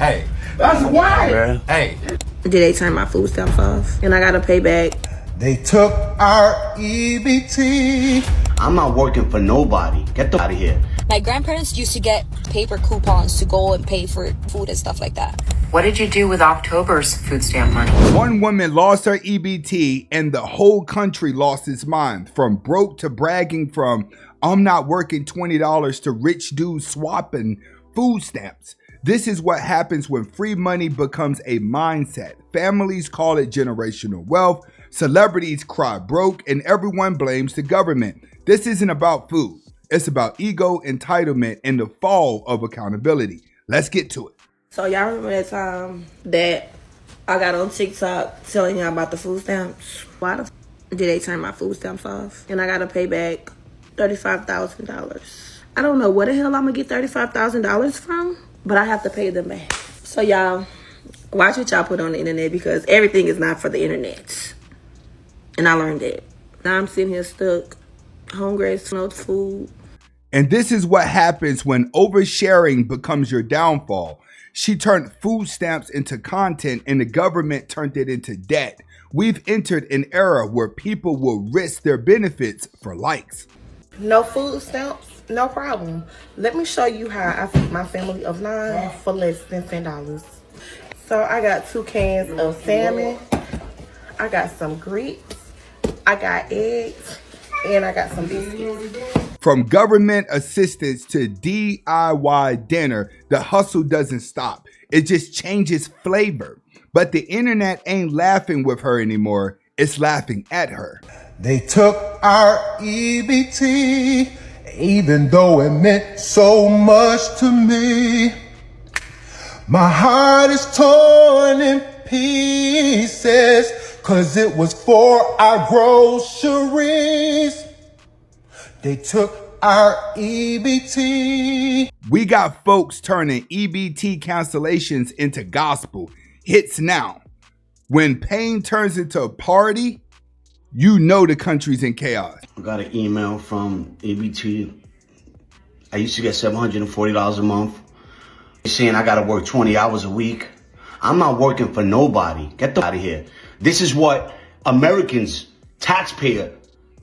Hey. That's wild. Hey. Did they turn my food stamps off? And I gotta pay back. They took our EBT. I'm not working for nobody. Get the out of here. My grandparents used to get paper coupons to go and pay for food and stuff like that. What did you do with October's food stamp money? One woman lost her EBT and the whole country lost its mind. From broke to bragging, from I'm not working $20 to rich dudes swapping food stamps. This is what happens when free money becomes a mindset. Families call it generational wealth. Celebrities cry broke, and everyone blames the government. This isn't about food. It's about ego, entitlement, and the fall of accountability. Let's get to it. So y'all remember that time that I got on TikTok telling y'all about the food stamps? Why the did they turn my food stamps off? And I gotta pay back $35,000. I don't know where the hell I'm gonna get $35,000 from, but I have to pay them back. So y'all, watch what y'all put on the internet, because everything is not for the internet. And I learned that. Now I'm sitting here stuck, hungry, no food. And this is what happens when oversharing becomes your downfall. She turned food stamps into content and the government turned it into debt. We've entered an era where people will risk their benefits for likes. No food stamps, no problem. Let me show you how I feed my family of 9 for less than $10. So I got 2 cans of salmon. I got some grits. I got eggs. And I got some biscuits. From government assistance to DIY dinner, the hustle doesn't stop. It just changes flavor. But the internet ain't laughing with her anymore. It's laughing at her. They took our EBT, even though it meant so much to me. My heart is torn in pieces, 'cause it was for our groceries. They took our EBT. We got folks turning EBT cancellations into gospel hits now. When pain turns into a party, you know the country's in chaos. I got an email from EBT. I used to get $740 a month. They're saying I gotta work 20 hours a week. I'm not working for nobody. Get the out of here. This is what Americans, taxpayer,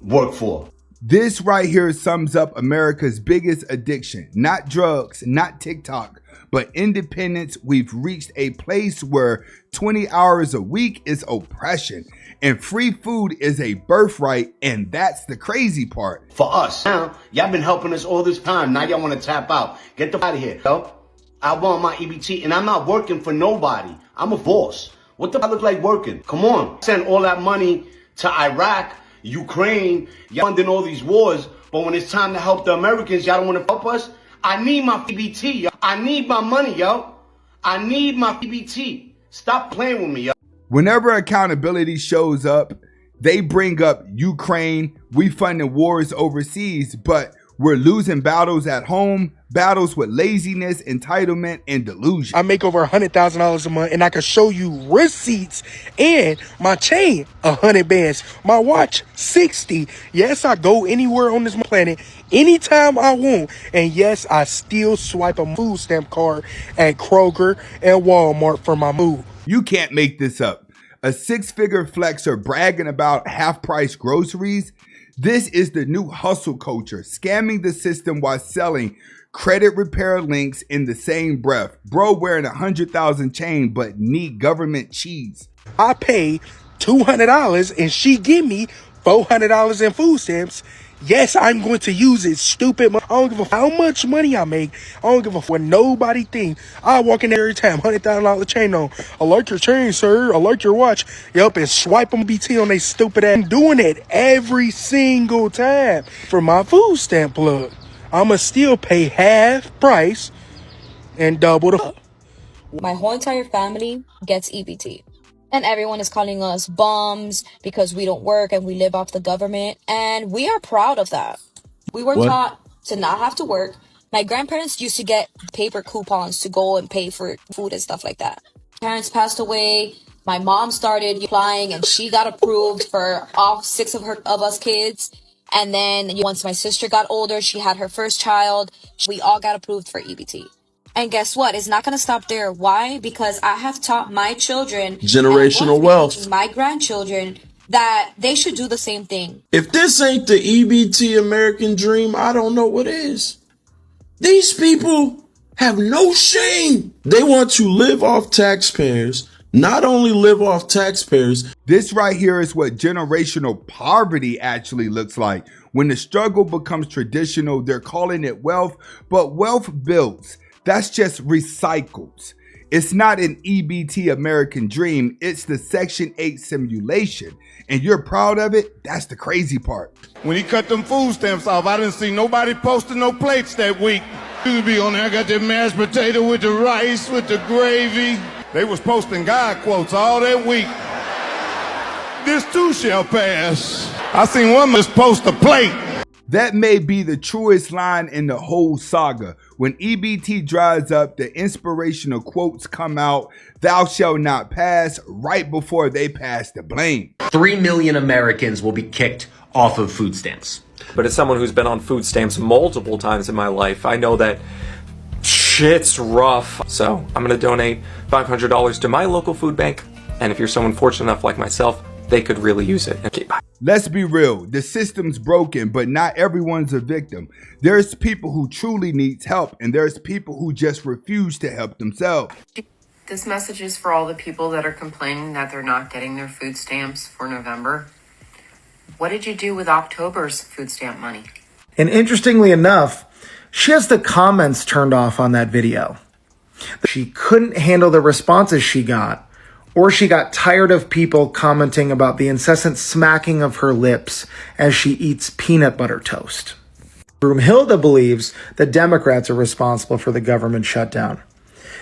work for. This right here sums up America's biggest addiction. Not drugs, not TikTok, but independence. We've reached a place where 20 hours a week is oppression and free food is a birthright, and that's the crazy part. For us. Now, y'all been helping us all this time. Now y'all want to tap out. Get the out of here, yo. I want my EBT, and I'm not working for nobody. I'm a boss. What the I look like working? Come on. Send all that money to Iraq, Ukraine, y'all funding all these wars, but when it's time to help the Americans, y'all don't want to help us? I need my EBT, yo. I need my money, yo. I need my EBT. Stop playing with me, yo. Whenever accountability shows up, they bring up Ukraine, we funding wars overseas, but we're losing battles at home, battles with laziness, entitlement, and delusion. I make over $100,000 a month, and I can show you receipts. And my chain, 100 bands. My watch, 60. Yes, I go anywhere on this planet anytime I want. And yes, I still swipe a food stamp card at Kroger and Walmart for my move. You can't make this up. A 6-figure flexer bragging about half-price groceries. This is the new hustle culture, scamming the system while selling credit repair links in the same breath. Bro wearing 100,000 chain but need government cheese. I pay $200 and she give me $400 in food stamps. Yes, I'm going to use it, stupid. I don't give a how much money I make. I don't give a what nobody think. I walk in there every time, $100,000 chain on. I like your chain, sir. I like your watch. Yup, and swipe them BT on they stupid ass. I'm doing it every single time for my food stamp plug. I'ma still pay half price and double the. My whole entire family gets EBT. And everyone is calling us bums because we don't work and we live off the government. And we are proud of that. We were taught to not have to work. My grandparents used to get paper coupons to go and pay for food and stuff like that. Parents passed away. My mom started applying and she got approved for all 6 of us kids. And then once my sister got older, she had her first child. We all got approved for EBT. And guess what? It's not going to stop there. Why? Because I have taught my children, generational wealth, my grandchildren, that they should do the same thing. If this ain't the EBT American dream, I don't know what is. These people have no shame. They want to live off taxpayers. Not only live off taxpayers. This right here is what generational poverty actually looks like. When the struggle becomes traditional, they're calling it wealth, but wealth builds. That's just recycles. It's not an EBT American dream. It's the Section 8 simulation. And you're proud of it? That's the crazy part. When he cut them food stamps off, I didn't see nobody posting no plates that week. You be on there, I got that mashed potato with the rice, with the gravy. They was posting God quotes all that week. This too shall pass. I seen one just post a plate. That may be the truest line in the whole saga. When EBT dries up, the inspirational quotes come out, "Thou shalt not pass," right before they pass the blame. 3 million Americans will be kicked off of food stamps. But as someone who's been on food stamps multiple times in my life, I know that shit's rough. So I'm going to donate $500 to my local food bank. And if you're someone fortunate enough like myself, they could really use it. Okay, bye. Let's be real. The system's broken, but not everyone's a victim. There's people who truly need help, and there's people who just refuse to help themselves. This message is for all the people that are complaining that they're not getting their food stamps for November. What did you do with October's food stamp money? And interestingly enough, she has the comments turned off on that video. She couldn't handle the responses she got, or she got tired of people commenting about the incessant smacking of her lips as she eats peanut butter toast. Broomhilda believes that Democrats are responsible for the government shutdown.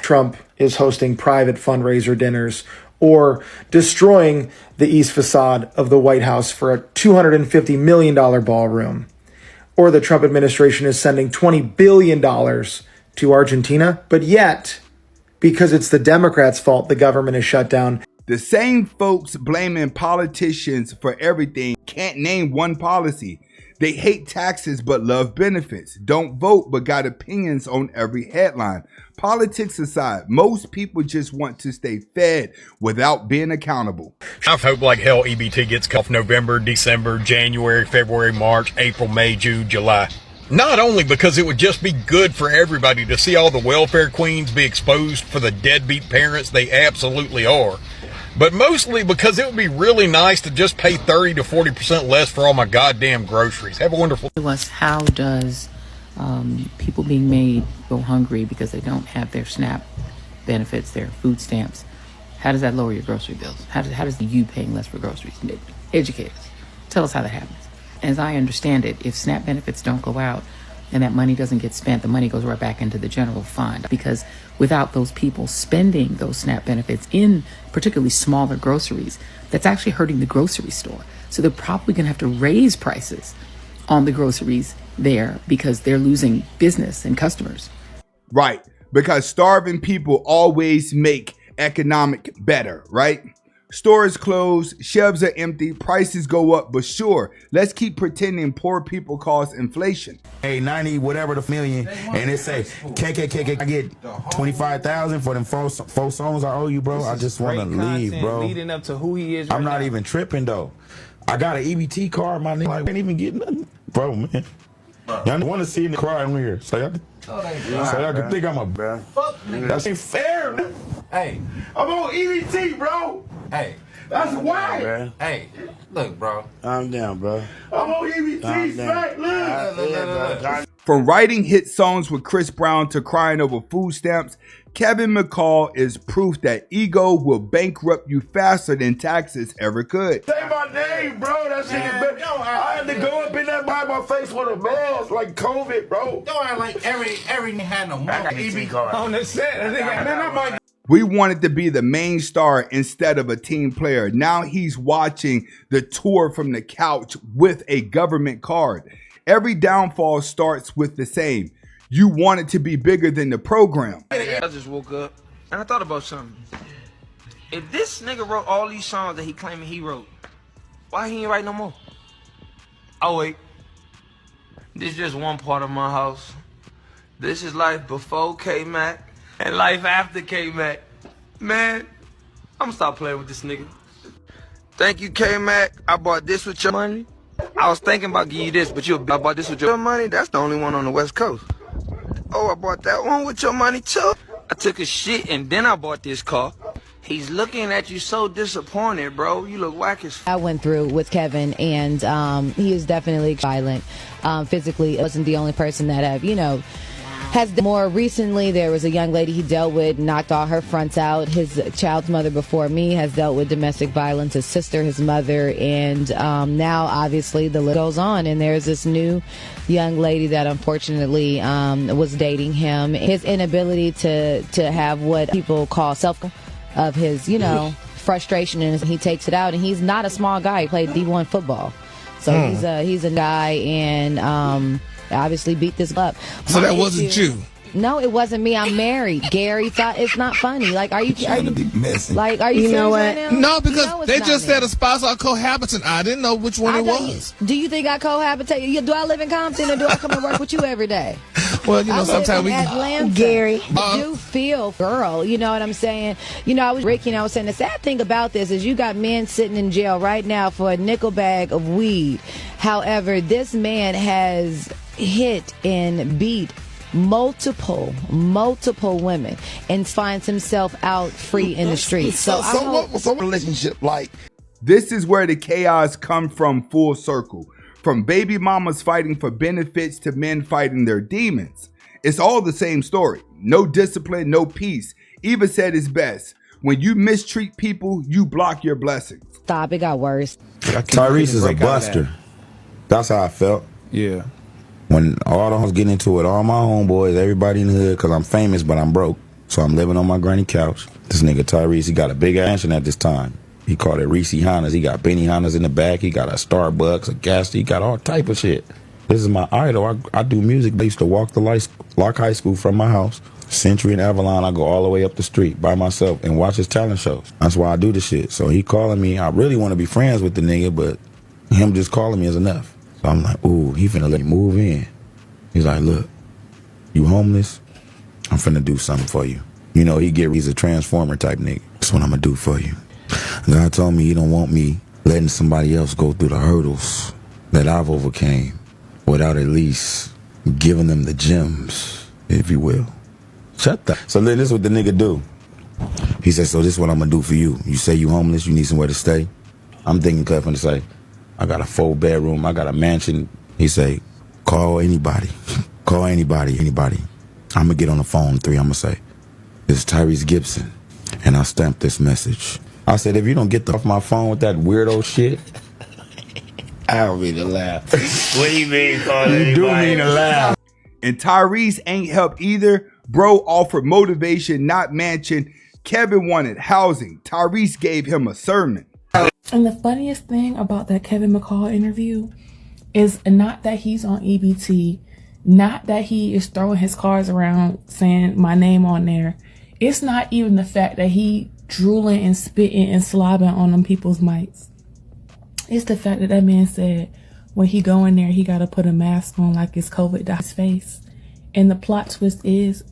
Trump is hosting private fundraiser dinners or destroying the east facade of the White House for a $250 million ballroom. Or the Trump administration is sending $20 billion to Argentina, but yet, because it's the Democrats' fault the government is shut down. The same folks blaming politicians for everything can't name one policy. They hate taxes but love benefits. Don't vote but got opinions on every headline. Politics aside, most people just want to stay fed without being accountable. I hope like hell EBT gets cut off November, December, January, February, March, April, May, June, July. Not only because it would just be good for everybody to see all the welfare queens be exposed for the deadbeat parents they absolutely are, but mostly because it would be really nice to just pay 30 to 40% less for all my goddamn groceries. Have a wonderful... How does people being made go hungry because they don't have their SNAP benefits, their food stamps? How does that lower your grocery bills? How does you paying less for groceries? Educate us. Tell us how that happens. As I understand it, if SNAP benefits don't go out and that money doesn't get spent, the money goes right back into the general fund. Because without those people spending those SNAP benefits in particularly smaller groceries, that's actually hurting the grocery store. So they're probably going to have to raise prices on the groceries there because they're losing business and customers. Right, because starving people always make economic better, right? Stores close, shelves are empty, prices go up, but sure, let's keep pretending poor people cause inflation. Hey, 90 whatever the million, and it say, KKK, I get 25,000 for them four songs I owe you, bro. I just want to leave, bro. Leading up to who he is. I'm not even tripping though. I got an EBT card, my nigga. I can't even get nothing, bro, man. Y'all want to see me cry in here, so y'all can think I'm a bro. That ain't fair, man. Hey, I'm on EBT, bro. Hey, that's why. Bro. Hey, look, bro. I'm down, bro. I'm on EBT, right? Look. From writing hit songs with Chris Brown to crying over food stamps, Kevin McCall is proof that ego will bankrupt you faster than taxes ever could. Say my name, bro. That shit is better. I had to go up in there by my face with a mask like COVID, bro. Don't act like every had no EBT card on the set. We wanted to be the main star instead of a team player. Now he's watching the tour from the couch with a government card. Every downfall starts with the same. You want it to be bigger than the program. I just woke up and I thought about something. If this nigga wrote all these songs that he claiming he wrote, why he ain't write no more? Oh wait, this is just one part of my house. This is life before K-Mac and life after K-Mac. Man, I'm gonna stop playing with this nigga. Thank you, K-Mac. I bought this with your money. I was thinking about giving you this, but I bought this with your money. That's the only one on the West Coast. Oh, I bought that one with your money too. I took a shit and then I bought this car. He's looking at you so disappointed, bro. You look whack as I went through with Kevin, and he is definitely violent. Physically, it wasn't the only person that has. More recently, there was a young lady he dealt with, knocked all her fronts out. His child's mother before me has dealt with domestic violence, his sister, his mother, and now obviously the list goes on. And there's this new young lady that unfortunately was dating him. His inability to have what people call self of his, frustration, and he takes it out. And he's not a small guy. He played D1 football, so he's a guy, and obviously beat this up. So that wasn't you? No, it wasn't me. I'm married. Gary thought it's not funny. Like, are you serious right now? No, because they just said a spouse or cohabitant. I didn't know which one it was. Do you think I cohabitate? Do I live in Compton, or do I come and work with you every day? Well, sometimes we Atlanta. Gary, I do feel girl. You know what I'm saying? I was Ricky, and I was saying the sad thing about this is you got men sitting in jail right now for a nickel bag of weed. However, this man has hit and beat multiple women and finds himself out free in the streets. So what's a relationship like? This is where the chaos comes from, full circle. From baby mamas fighting for benefits to men fighting their demons. It's all the same story. No discipline, no peace. Eva said it's best. When you mistreat people, you block your blessings. Stop, it got worse. Tyrese is a buster. That's how I felt. Yeah. When all the hoes get into it, all my homeboys, everybody in the hood, because I'm famous, but I'm broke. So I'm living on my granny couch. This nigga Tyrese, he got a big mansion at this time. He called it Reese Hondas. He got Benny Hondas in the back. He got a Starbucks, a gas. He got all type of shit. This is my idol. I do music. I used to walk the Lock High School from my house. Century and Avalon, I go all the way up the street by myself and watch his talent shows. That's why I do the shit. So he calling me. I really want to be friends with the nigga, but him just calling me is enough. So I'm like, ooh, he finna let me move in. He's like, look, you homeless? I'm finna do something for you. He's a transformer type nigga. That's what I'm gonna do for you. God told me he don't want me letting somebody else go through the hurdles that I've overcame without at least giving them the gems, if you will. Shut that. So then this is what the nigga do. He said, so this is what I'm gonna do for you. You say you homeless, you need somewhere to stay. I'm thinking Cliff to say, I got a 4-bedroom, I got a mansion. He say, call anybody. Call anybody. I'm gonna get on the phone 3. I'm gonna say, this is Tyrese Gibson. And I stamped this message. I said, if you don't get off my phone with that weirdo shit, I don't mean to laugh. What do you mean, calling You do anybody? mean to laugh. And Tyrese ain't helped either. Bro offered motivation, not mansion. Kevin wanted housing. Tyrese gave him a sermon. And the funniest thing about that Kevin McCall interview is not that he's on EBT, not that he is throwing his cards around saying my name on there. It's not even the fact that he drooling and spitting and slobbing on them people's mics. It's the fact that man said when he go in there, he got to put a mask on like it's COVID to his face. And the plot twist is,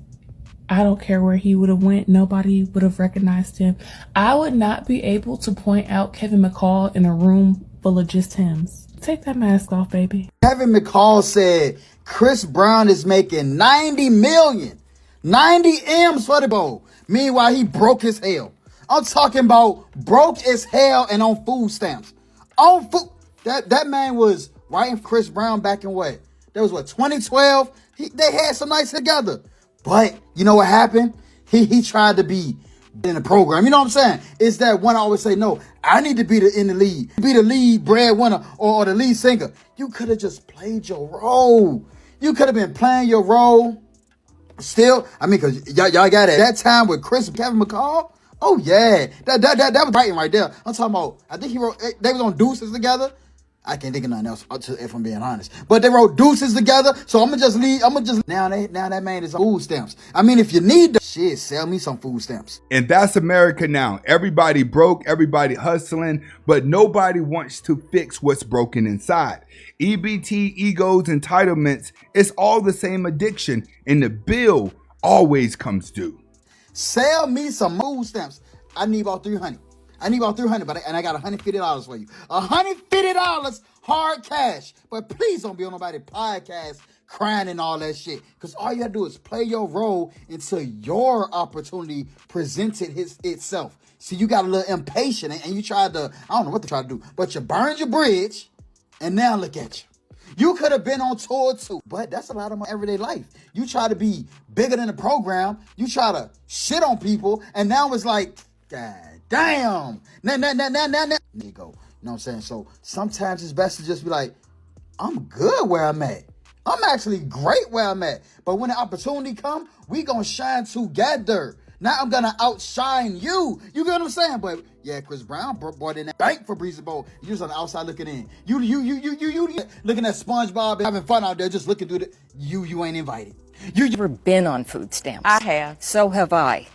I don't care where he would have went. Nobody would have recognized him. I would not be able to point out Kevin McCall in a room full of just hymns. Take that mask off, baby. Kevin McCall said Chris Brown is making 90 million, 90 M's for the bowl. Meanwhile, he broke as hell. I'm talking about broke as hell and on food stamps. On food. That man was writing Chris Brown back in what? That was 2012? They had some nights together. But you know what happened? He tried to be in the program. You know what I'm saying? It's that one I always say, no, I need to be in the lead. Be the lead breadwinner or the lead singer. You could have just played your role. You could have been playing your role. Still, because y'all got it. That time with Kevin McCall, oh yeah. That was writing right there. I'm talking about, I think they was on Deuces together. I can't think of nothing else if I'm being honest. But they wrote deuces together, so I'm gonna just leave. Now that man is on food stamps. I mean, if you need the shit, sell me some food stamps. And that's America now. Everybody broke, everybody hustling, but nobody wants to fix what's broken inside. EBT, egos, entitlements, it's all the same addiction, and the bill always comes due. Sell me some food stamps. I need about 300. But I got $150 for you. $150 hard cash. But please don't be on nobody's podcast crying and all that shit. Because all you gotta do is play your role until your opportunity presented itself. See, you got a little impatient and you tried to, I don't know what to try to do, but you burned your bridge and now look at you. You could have been on tour too, but that's a lot of my everyday life. You try to be bigger than the program. You try to shit on people, and now it's like, God damn. Nah. There you go. You know what I'm saying? So sometimes it's best to just be like, I'm good where I'm at. I'm actually great where I'm at. But when the opportunity come, we gonna shine together. Now I'm gonna outshine you. You get what I'm saying? But yeah, Chris Brown brought in that bank for Breezy Bowl. You was on the outside looking in. You looking at SpongeBob and having fun out there, just looking through the. You ain't invited. You've never been on food stamps. I have. So have I.